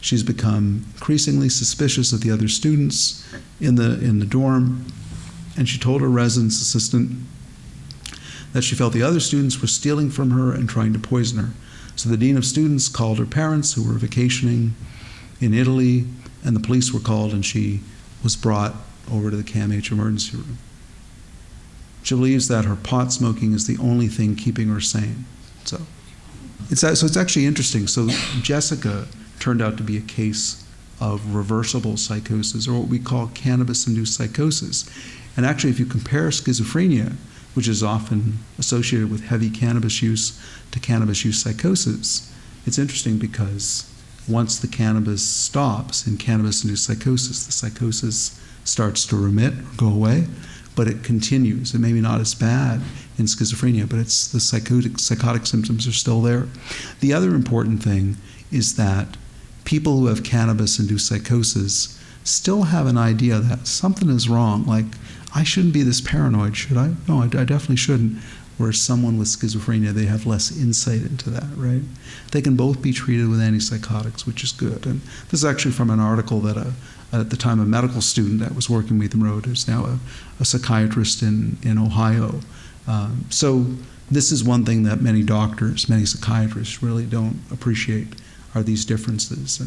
She's become increasingly suspicious of the other students in the dorm, and she told her residence assistant that she felt the other students were stealing from her and trying to poison her. So the dean of students called her parents who were vacationing in Italy, and the police were called, and she was brought over to the CAMH emergency room. She believes that her pot smoking is the only thing keeping her sane. So it's actually interesting. So Jessica turned out to be a case of reversible psychosis, or what we call cannabis-induced psychosis. And actually, if you compare schizophrenia, which is often associated with heavy cannabis use, to cannabis-use psychosis, it's interesting because once the cannabis stops in cannabis-induced psychosis, the psychosis starts to remit or go away, but it continues. It may be not as bad in schizophrenia, but it's the psychotic symptoms are still there. The other important thing is that people who have cannabis-induced psychosis still have an idea that something is wrong. Like, I shouldn't be this paranoid, should I? No, I definitely shouldn't. Whereas someone with schizophrenia, they have less insight into that, right? They can both be treated with antipsychotics, which is good. And this is actually from an article that at the time a medical student that was working with me wrote, who's now a psychiatrist in Ohio. So this is one thing that many doctors, many psychiatrists really don't appreciate, are these differences.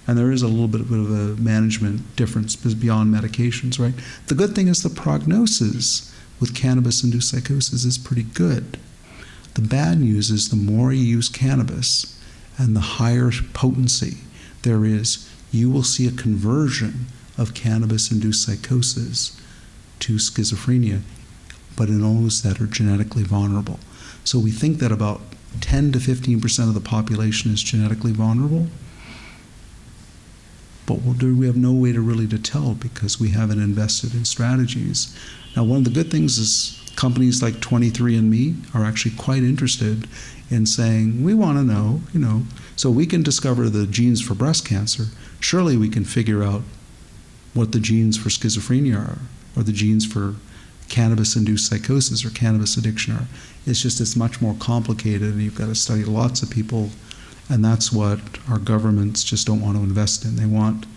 And there is a little bit of a management difference beyond medications, right? The good thing is the prognosis with cannabis-induced psychosis is pretty good. The bad news is the more you use cannabis and the higher potency there is, you will see a conversion of cannabis-induced psychosis to schizophrenia, but in those that are genetically vulnerable. So we think that about 10 to 15% of the population is genetically vulnerable, but we have no way to really to tell because we haven't invested in strategies. Now, one of the good things is companies like 23andMe are actually quite interested in saying, we want to know, so we can discover the genes for breast cancer. Surely we can figure out what the genes for schizophrenia are, or the genes for cannabis-induced psychosis or cannabis addiction are. It's much more complicated, and you've got to study lots of people, and that's what our governments just don't want to invest in. They want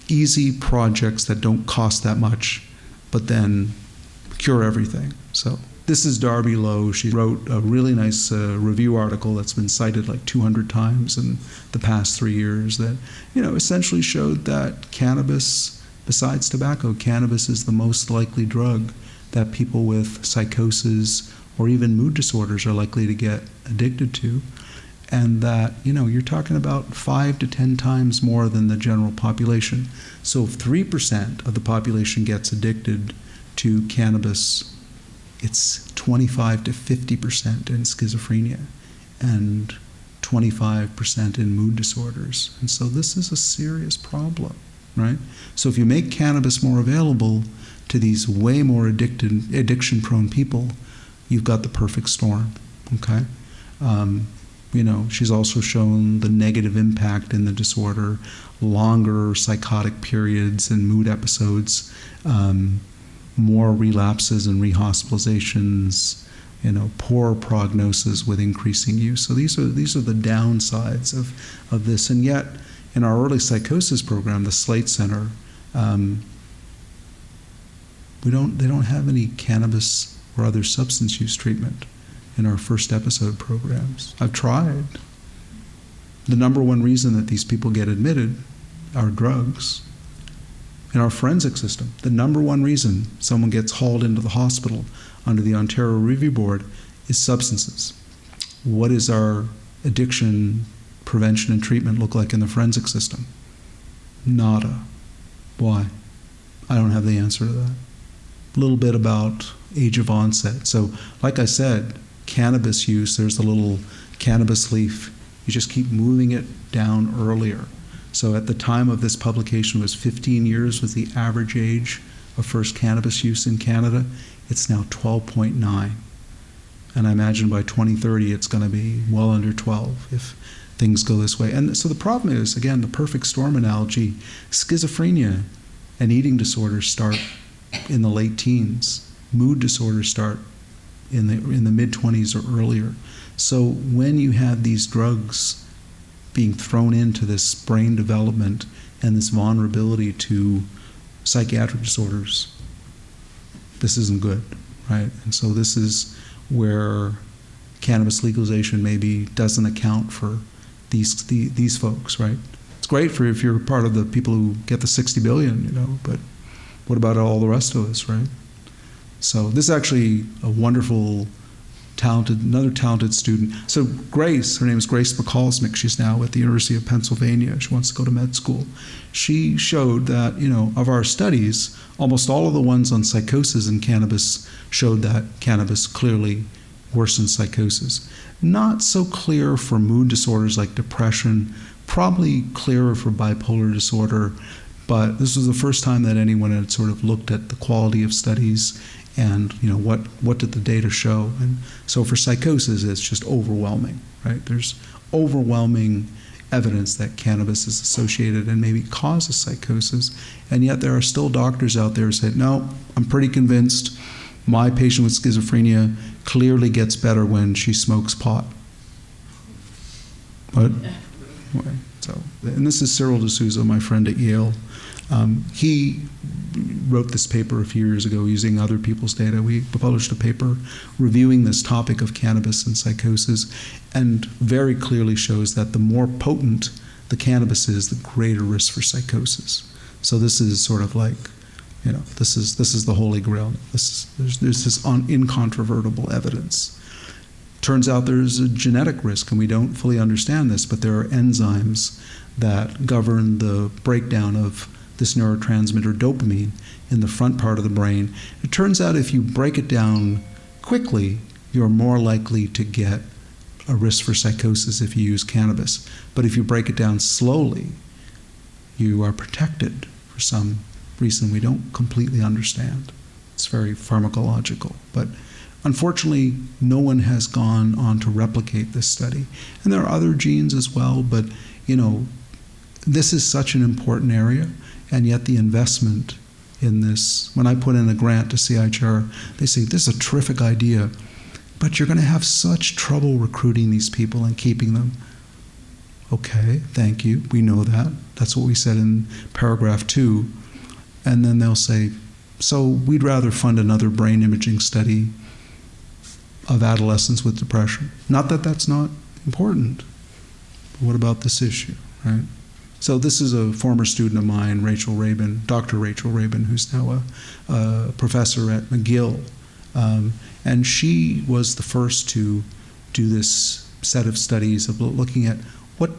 easy projects that don't cost that much, but then cure everything. So this is Darby Lowe. She wrote a really nice review article that's been cited like 200 times in the past 3 years that, essentially showed that cannabis, besides tobacco, cannabis is the most likely drug that people with psychosis or even mood disorders are likely to get addicted to. And that, you're talking about 5 to 10 times more than the general population. So if 3% of the population gets addicted to cannabis, it's 25 to 50% in schizophrenia and 25% in mood disorders. And so this is a serious problem, right? So if you make cannabis more available to these way more addiction-prone people, you've got the perfect storm, okay? She's also shown the negative impact in the disorder, longer psychotic periods and mood episodes, more relapses and rehospitalizations, poor prognosis with increasing use. So these are the downsides of this. And yet, in our early psychosis program, the Slate Center, they don't have any cannabis or other substance use treatment in our first episode programs. I've tried. The number one reason that these people get admitted are drugs. In our forensic system, the number one reason someone gets hauled into the hospital under the Ontario Review Board is substances. What does our addiction prevention and treatment look like in the forensic system? Nada. Why? I don't have the answer to that. A little bit about age of onset. So, like I said, cannabis use, there's a little cannabis leaf. You just keep moving it down earlier. So at the time of this publication, it was 15 years was the average age of first cannabis use in Canada. It's now 12.9. And I imagine by 2030, it's going to be well under 12 if things go this way. And so the problem is, again, the perfect storm analogy, schizophrenia and eating disorders start in the late teens. Mood disorders start in the mid-20s or earlier. So when you have these drugs being thrown into this brain development and this vulnerability to psychiatric disorders, this isn't good, right? And so this is where cannabis legalization maybe doesn't account for these folks, right? It's great for if you're part of the people who get the 60 billion, but what about all the rest of us, right? So this is actually a wonderful, another talented student. So Grace, her name is Grace McCallsmick. She's now at the University of Pennsylvania. She wants to go to med school. She showed that, of our studies, almost all of the ones on psychosis in cannabis showed that cannabis clearly worsens psychosis. Not so clear for mood disorders like depression, probably clearer for bipolar disorder, but this was the first time that anyone had sort of looked at the quality of studies and what did the data show. And so for psychosis, it's just overwhelming, right? There's overwhelming evidence that cannabis is associated and maybe causes psychosis, and yet there are still doctors out there who say, no, I'm pretty convinced my patient with schizophrenia clearly gets better when she smokes pot. But anyway, and this is Cyril D'Souza, my friend at Yale. He wrote this paper a few years ago using other people's data. We published a paper reviewing this topic of cannabis and psychosis, and very clearly shows that the more potent the cannabis is, the greater risk for psychosis. So this is sort of like, this is the holy grail. There's this incontrovertible evidence. Turns out there's a genetic risk, and we don't fully understand this, but there are enzymes that govern the breakdown of this neurotransmitter dopamine in the front part of the brain. It turns out if you break it down quickly, you're more likely to get a risk for psychosis if you use cannabis. But if you break it down slowly, you are protected for some reason we don't completely understand. It's very pharmacological. But unfortunately, no one has gone on to replicate this study. And there are other genes as well, but this is such an important area, and yet the investment in this, when I put in a grant to CIHR, they say, this is a terrific idea, but you're going to have such trouble recruiting these people and keeping them. Okay, thank you, we know that. That's what we said in paragraph 2. And then they'll say, so we'd rather fund another brain imaging study of adolescents with depression. Not that that's not important, but what about this issue, right? So this is a former student of mine, Rachel Rabin, Dr. Rachel Rabin, who's now a professor at McGill. And she was the first to do this set of studies of looking at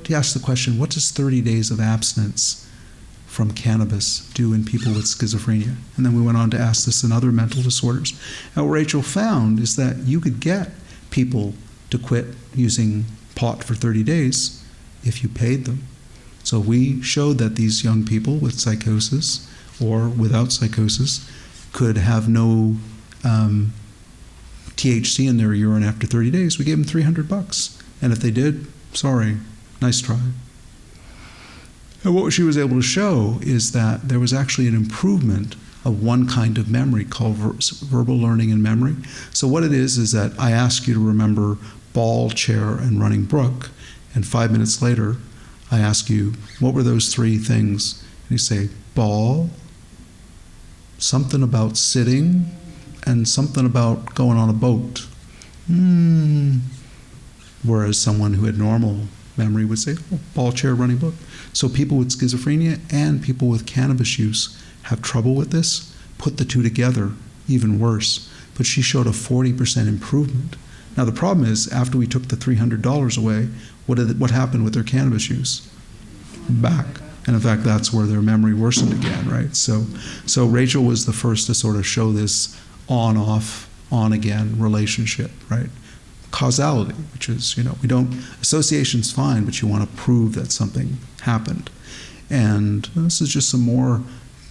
ask the question, what does 30 days of abstinence from cannabis do in people with schizophrenia? And then we went on to ask this in other mental disorders. And what Rachel found is that you could get people to quit using pot for 30 days if you paid them. So we showed that these young people with psychosis or without psychosis could have no THC in their urine after 30 days. We gave them $300. And if they did, sorry, nice try. And what she was able to show is that there was actually an improvement of one kind of memory called verbal learning and memory. So what it is that I ask you to remember ball, chair, and running brook, and 5 minutes later, I ask you, what were those 3 things? And you say, ball, something about sitting, and something about going on a boat. Whereas someone who had normal memory would say, oh, ball, chair, running book. So people with schizophrenia and people with cannabis use have trouble with this. Put the two together, even worse. But she showed a 40% improvement. Now the problem is, after we took the $300 away, what happened with their cannabis use? Back. And in fact, that's where their memory worsened again, right? So Rachel was the first to sort of show this on-off, on-again relationship, right? Causality, which is, association's fine, but you want to prove that something happened. And this is just some more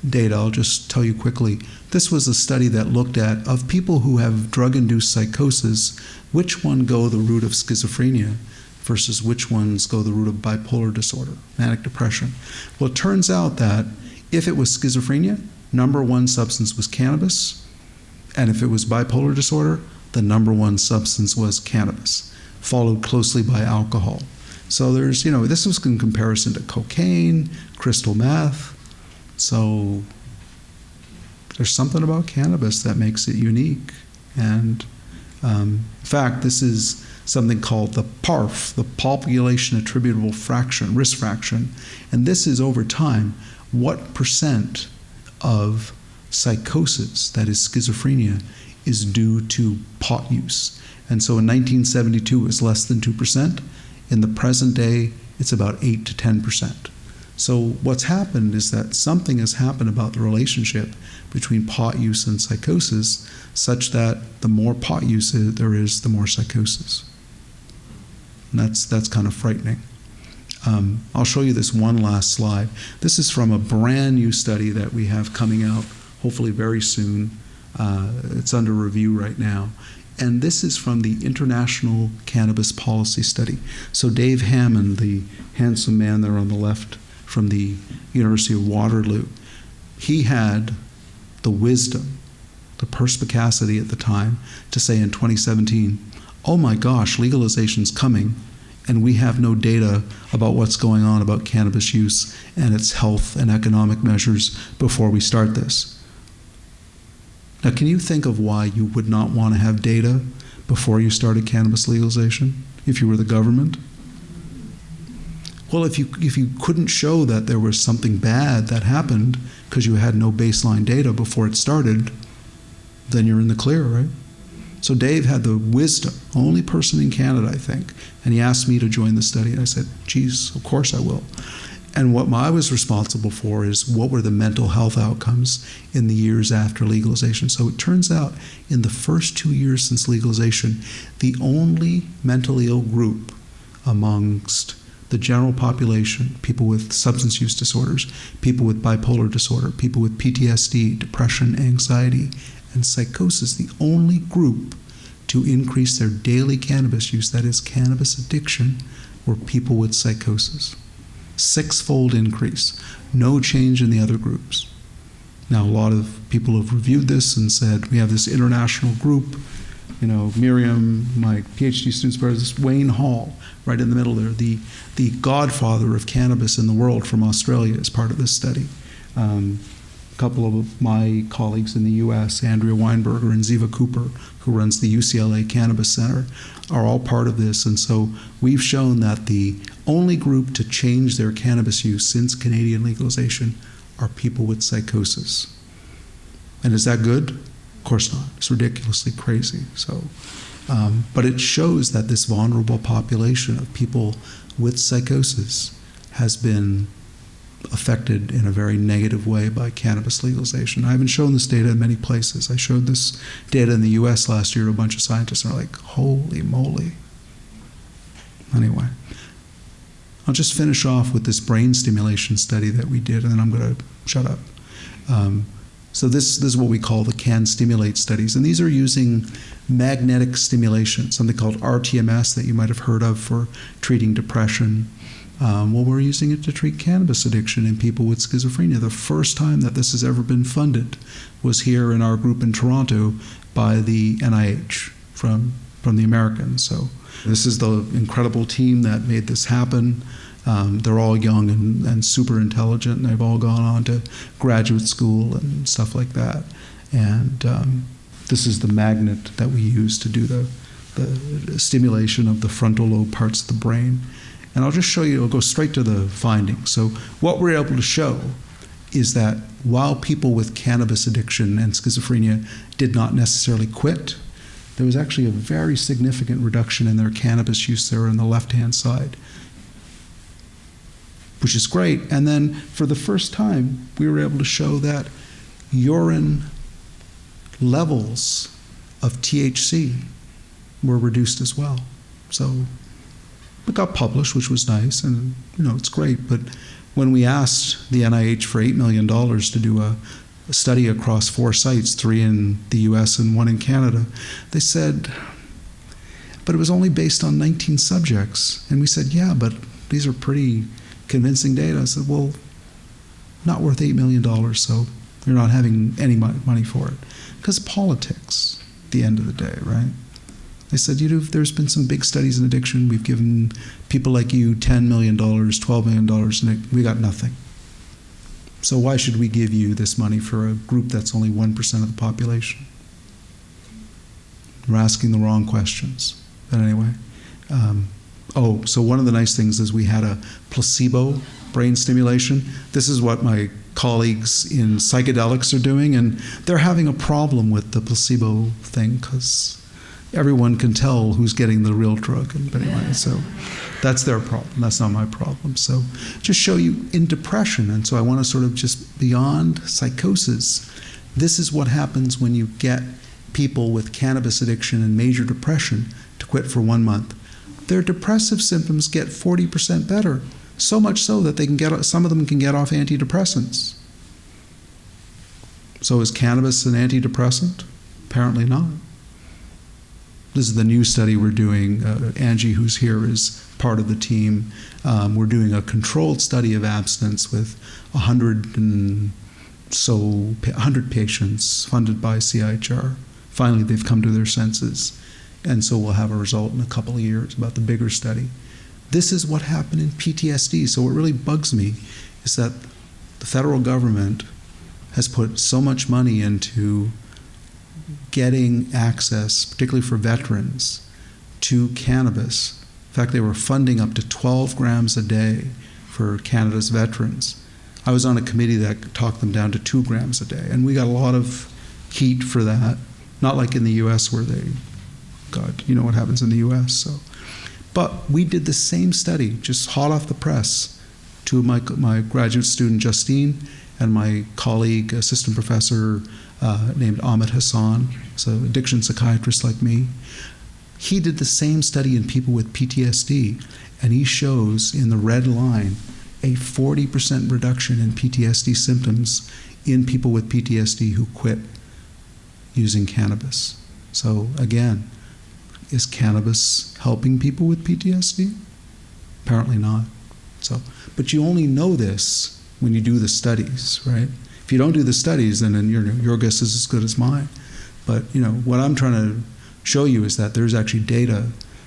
data. I'll just tell you quickly. This was a study that looked at, of people who have drug-induced psychosis, which one go the route of schizophrenia versus which ones go the route of bipolar disorder, manic depression. Well, it turns out that if it was schizophrenia, number 1 substance was cannabis, and if it was bipolar disorder, the number 1 substance was cannabis, followed closely by alcohol. So there's, this was in comparison to cocaine, crystal meth. So there's something about cannabis that makes it unique. And in fact, this is something called the PARF, the population attributable fraction, risk fraction. And this is over time, what percent of psychosis, that is schizophrenia, is due to pot use. And so in 1972 it was less than 2%. In the present day, it's about 8 to 10%. So what's happened is that something has happened about the relationship between pot use and psychosis, such that the more pot use there is, the more psychosis. And that's kind of frightening. I'll show you this one last slide. This is from a brand new study that we have coming out, hopefully very soon. It's under review right now. And this is from the International Cannabis Policy Study. So Dave Hammond, the handsome man there on the left from the University of Waterloo, he had the wisdom, the perspicacity at the time to say in 2017, oh my gosh, legalization's coming, and we have no data about what's going on about cannabis use and its health and economic measures before we start this. Now, can you think of why you would not want to have data before you started cannabis legalization, if you were the government? Well, if you couldn't show that there was something bad that happened because you had no baseline data before it started, then you're in the clear, right? So Dave had the wisdom, only person in Canada, I think, and he asked me to join the study, and I said, geez, of course I will. And what I was responsible for is what were the mental health outcomes in the years after legalization. So it turns out in the first 2 years since legalization, the only mentally ill group amongst the general population, people with substance use disorders, people with bipolar disorder, people with PTSD, depression, anxiety, and psychosis, the only group to increase their daily cannabis use, that is cannabis addiction, were people with psychosis. 6-fold increase, no change in the other groups. Now, a lot of people have reviewed this and said, we have this international group, Miriam, my PhD student's brother, this Wayne Hall, right in the middle there, the godfather of cannabis in the world from Australia is part of this study. A couple of my colleagues in the US, Andrea Weinberger and Ziva Cooper, who runs the UCLA Cannabis Center, are all part of this. And so we've shown that the only group to change their cannabis use since Canadian legalization are people with psychosis. And is that good? Of course not. It's ridiculously crazy. So, but it shows that this vulnerable population of people with psychosis has been affected in a very negative way by cannabis legalization. I haven't shown this data in many places. I showed this data in the US last year to a bunch of scientists, and they're like, holy moly. Anyway, I'll just finish off with this brain stimulation study that we did, and then I'm going to shut up. So this is what we call the CAN Stimulate studies, and these are using magnetic stimulation, something called RTMS that you might have heard of for treating depression. Well, we're using it to treat cannabis addiction in people with schizophrenia. The first time that this has ever been funded was here in our group in Toronto by the NIH from the Americans. So this is the incredible team that made this happen. They're all young and super intelligent, and they've all gone on to graduate school and stuff like that. And this is the magnet that we use to do the stimulation of the frontal lobe parts of the brain. And I'll just show you, I'll go straight to the findings. So what we're able to show is that while people with cannabis addiction and schizophrenia did not necessarily quit, there was actually a very significant reduction in their cannabis use there on the left-hand side, which is great. And then for the first time, we were able to show that urine levels of THC were reduced as well. So it got published, which was nice, and it's great. But when we asked the NIH for $8 million to do a study across 4 sites, 3 in the US and 1 in Canada, they said, but it was only based on 19 subjects. And we said, yeah, but these are pretty convincing data. I said, well, not worth $8 million, so you're not having any money for it. Because politics, at the end of the day, right? They said, there's been some big studies in addiction. We've given people like you $10 million, $12 million, and we got nothing. So why should we give you this money for a group that's only 1% of the population? We're asking the wrong questions. But anyway, So one of the nice things is we had a placebo brain stimulation. This is what my colleagues in psychedelics are doing, and they're having a problem with the placebo thing because everyone can tell who's getting the real drug. But anyway, so that's their problem. That's not my problem. So just show you in depression, and so I want to sort of just beyond psychosis, this is what happens when you get people with cannabis addiction and major depression to quit for 1 month. Their depressive symptoms get 40% better. So much so that some of them can get off antidepressants. So is cannabis an antidepressant? Apparently not. This is the new study we're doing. Angie, who's here, is part of the team. We're doing a controlled study of abstinence with 100 patients funded by CIHR. Finally, they've come to their senses. And so we'll have a result in a couple of years about the bigger study. This is what happened in PTSD. So what really bugs me is that the federal government has put so much money into getting access, particularly for veterans, to cannabis. In fact, they were funding up to 12 grams a day for Canada's veterans. I was on a committee that talked them down to 2 grams a day, and we got a lot of heat for that. Not like in the U.S. where you know what happens in the U.S. So. But we did the same study, just hot off the press, to my graduate student Justine and my colleague, assistant professor named Ahmed Hassan, so addiction psychiatrist like me. He did the same study in people with PTSD, and he shows in the red line a 40% reduction in PTSD symptoms in people with PTSD who quit using cannabis. So again, is cannabis helping people with PTSD? Apparently not. So, but you only know this when you do the studies, right? If you don't do the studies, then your guess is as good as mine. But what I'm trying to show you is that there's actually data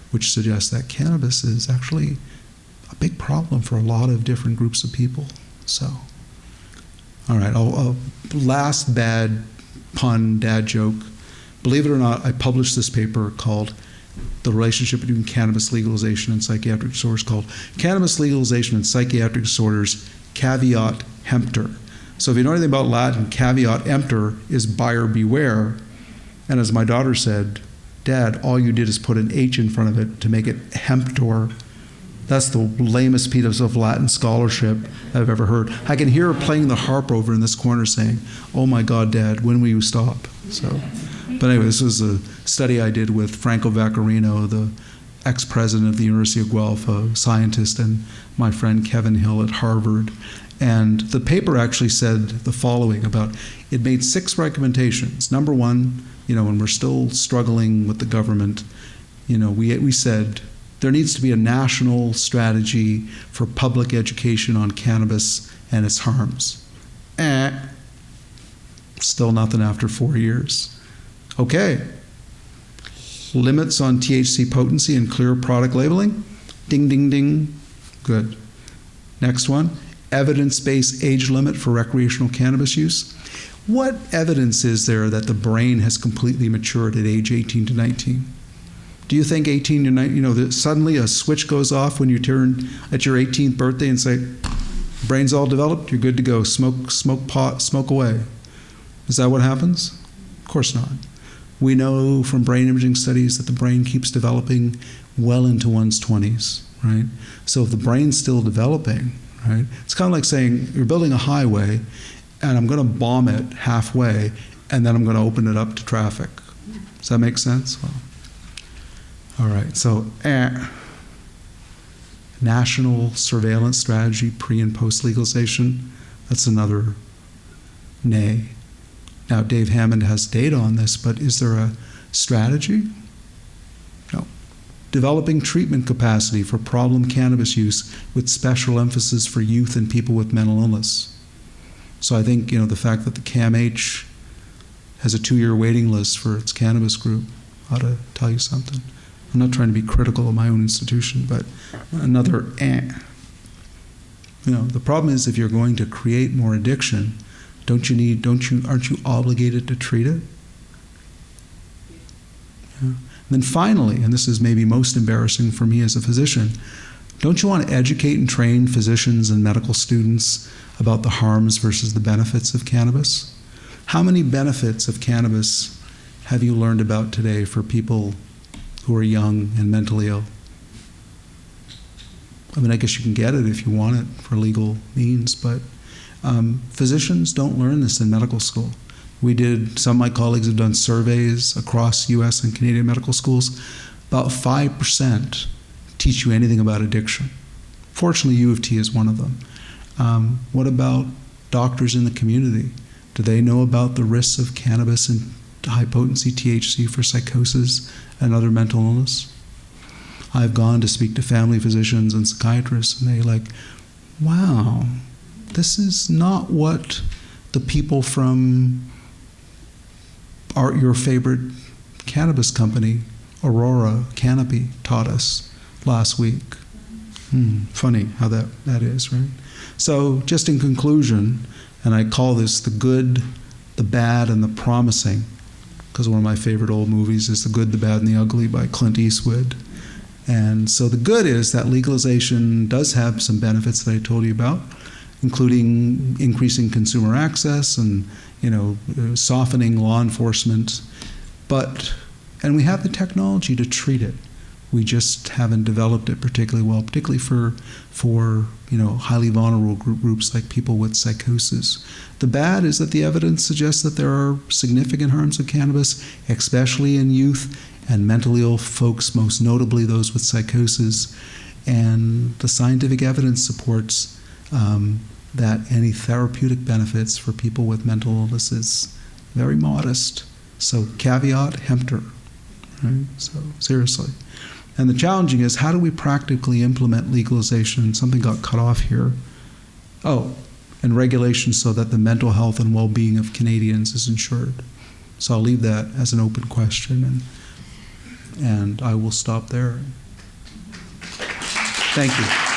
which suggests that cannabis is actually a big problem for a lot of different groups of people. So, all right, last bad pun, dad joke. Believe it or not, I published this paper called The Relationship Between Cannabis Legalization and Psychiatric Disorders, called Cannabis Legalization and Psychiatric Disorders, Caveat Emptor. So if you know anything about Latin, caveat emptor is buyer beware. And as my daughter said, Dad, all you did is put an H in front of it to make it hemptor. That's the lamest piece of Latin scholarship I've ever heard. I can hear her playing the harp over in this corner saying, oh my God, Dad, when will you stop? So, but anyway, this was a study I did with Franco Vaccarino, the ex-president of the University of Guelph, a scientist, and my friend Kevin Hill at Harvard. And the paper actually said the following about, it made 6 recommendations. Number one, when we're still struggling with the government, we said there needs to be a national strategy for public education on cannabis and its harms. Still nothing after 4 years. Okay. Limits on THC potency and clear product labeling. Ding, ding, ding. Good. Next one. Evidence-based age limit for recreational cannabis use. What evidence is there that the brain has completely matured at age 18 to 19? Do you think 18 to 19, that suddenly a switch goes off when you turn at your 18th birthday and say, brain's all developed, you're good to go, smoke pot, smoke away? Is that what happens? Of course not. We know from brain imaging studies that the brain keeps developing well into one's 20s, right? So if the brain's still developing, right, it's kind of like saying you're building a highway and I'm going to bomb it halfway and then I'm going to open it up to traffic. Does that make sense? Well, all right, so national surveillance strategy pre and post legalization, that's another nay. Now, Dave Hammond has data on this, but is there a strategy? No. Developing treatment capacity for problem cannabis use with special emphasis for youth and people with mental illness. So I think, the fact that the CAMH has a 2-year waiting list for its cannabis group ought to tell you something. I'm not trying to be critical of my own institution, but another the problem is if you're going to create more addiction, aren't you obligated to treat it? Yeah. then finally, and this is maybe most embarrassing for me as a physician, don't you want to educate and train physicians and medical students about the harms versus the benefits of cannabis? How many benefits of cannabis have you learned about today for people who are young and mentally ill? I mean, I guess you can get it if you want it for legal means, but physicians don't learn this in medical school. Some of my colleagues have done surveys across U.S. and Canadian medical schools. About 5% teach you anything about addiction. Fortunately, U of T is one of them. What about doctors in the community? Do they know about the risks of cannabis and high-potency THC for psychosis and other mental illness? I've gone to speak to family physicians and psychiatrists, and they're like, wow, this is not what the people from your favorite cannabis company, Aurora Canopy, taught us last week. Funny how that is, right? So just in conclusion, and I call this the good, the bad, and the promising, because one of my favorite old movies is The Good, the Bad, and the Ugly by Clint Eastwood. And so the good is that legalization does have some benefits that I told you about, including increasing consumer access and, softening law enforcement. And we have the technology to treat it. We just haven't developed it particularly well, particularly for highly vulnerable groups like people with psychosis. The bad is that the evidence suggests that there are significant harms of cannabis, especially in youth and mentally ill folks, most notably those with psychosis. And the scientific evidence supports that any therapeutic benefits for people with mental illness is very modest. So caveat emptor, right? So seriously. And the challenging is, how do we practically implement legalization? Something got cut off here. And regulation so that the mental health and well-being of Canadians is ensured. So I'll leave that as an open question, and I will stop there. Thank you.